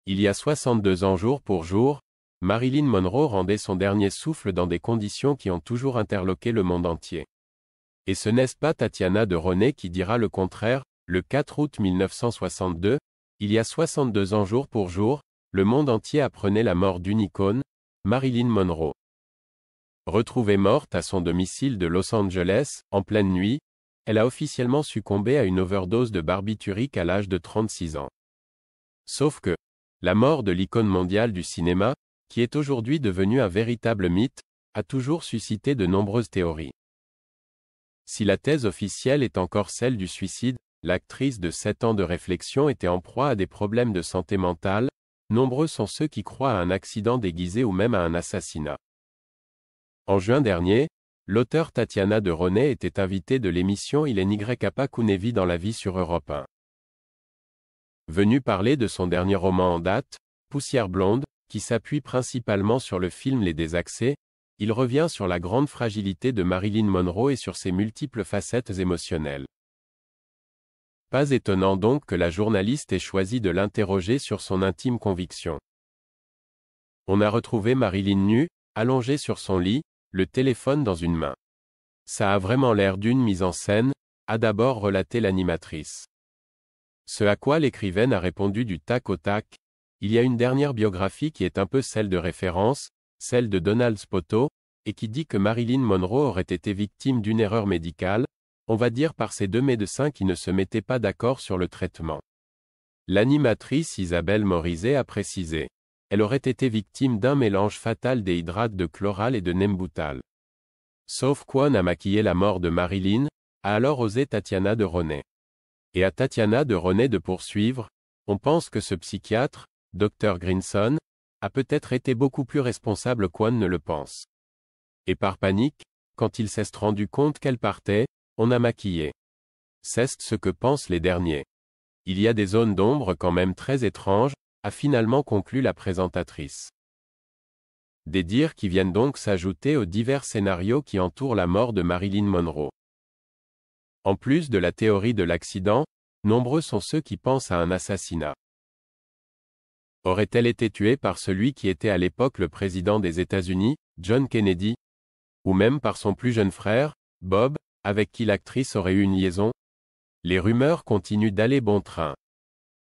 Il y a 62 ans jour pour jour, Marilyn Monroe rendait son dernier souffle dans des conditions qui ont toujours interloqué le monde entier. Et ce n'est pas Tatiana de Ronay qui dira le contraire, le 4 août 1962, il y a 62 ans jour pour jour, le monde entier apprenait la mort d'une icône, Marilyn Monroe. Retrouvée morte à son domicile de Los Angeles, en pleine nuit, elle a officiellement succombé à une overdose de barbiturique à l'âge de 36 ans. Sauf que, la mort de l'icône mondiale du cinéma, qui est aujourd'hui devenue un véritable mythe, a toujours suscité de nombreuses théories. Si la thèse officielle est encore celle du suicide, l'actrice de 7 ans de réflexion était en proie à des problèmes de santé mentale, nombreux sont ceux qui croient à un accident déguisé ou même à un assassinat. En juin dernier, l'auteure Tatiana de Ronay était invitée de l'émission Il N'y Kunevi dans la vie sur Europe 1. Venue parler de son dernier roman en date, Poussière blonde, qui s'appuie principalement sur le film Les Désaxés, il revient sur la grande fragilité de Marilyn Monroe et sur ses multiples facettes émotionnelles. Pas étonnant donc que la journaliste ait choisi de l'interroger sur son intime conviction. On a retrouvé Marilyn nue, allongée sur son lit, le téléphone dans une main. Ça a vraiment l'air d'une mise en scène, a d'abord relaté l'animatrice. Ce à quoi l'écrivaine a répondu du tac au tac. Il y a une dernière biographie qui est un peu celle de référence, celle de Donald Spoto, et qui dit que Marilyn Monroe aurait été victime d'une erreur médicale, on va dire par ces deux médecins qui ne se mettaient pas d'accord sur le traitement. L'animatrice Isabelle Morizet a précisé. Elle aurait été victime d'un mélange fatal des hydrates de chloral et de nembutal. Sauf Kwon a maquillé la mort de Marilyn, a alors osé Tatiana de Ronay. Et à Tatiana de Ronay de poursuivre, on pense que ce psychiatre, Dr Grinson, a peut-être été beaucoup plus responsable qu'Kwon ne le pense. Et par panique, quand il s'est rendu compte qu'elle partait, on a maquillé. C'est ce que pensent les derniers. Il y a des zones d'ombre quand même très étranges, a finalement conclu la présentatrice. Des dires qui viennent donc s'ajouter aux divers scénarios qui entourent la mort de Marilyn Monroe. En plus de la théorie de l'accident, nombreux sont ceux qui pensent à un assassinat. Aurait-elle été tuée par celui qui était à l'époque le président des États-Unis, John Kennedy? Ou même par son plus jeune frère, Bob, avec qui l'actrice aurait eu une liaison? Les rumeurs continuent d'aller bon train.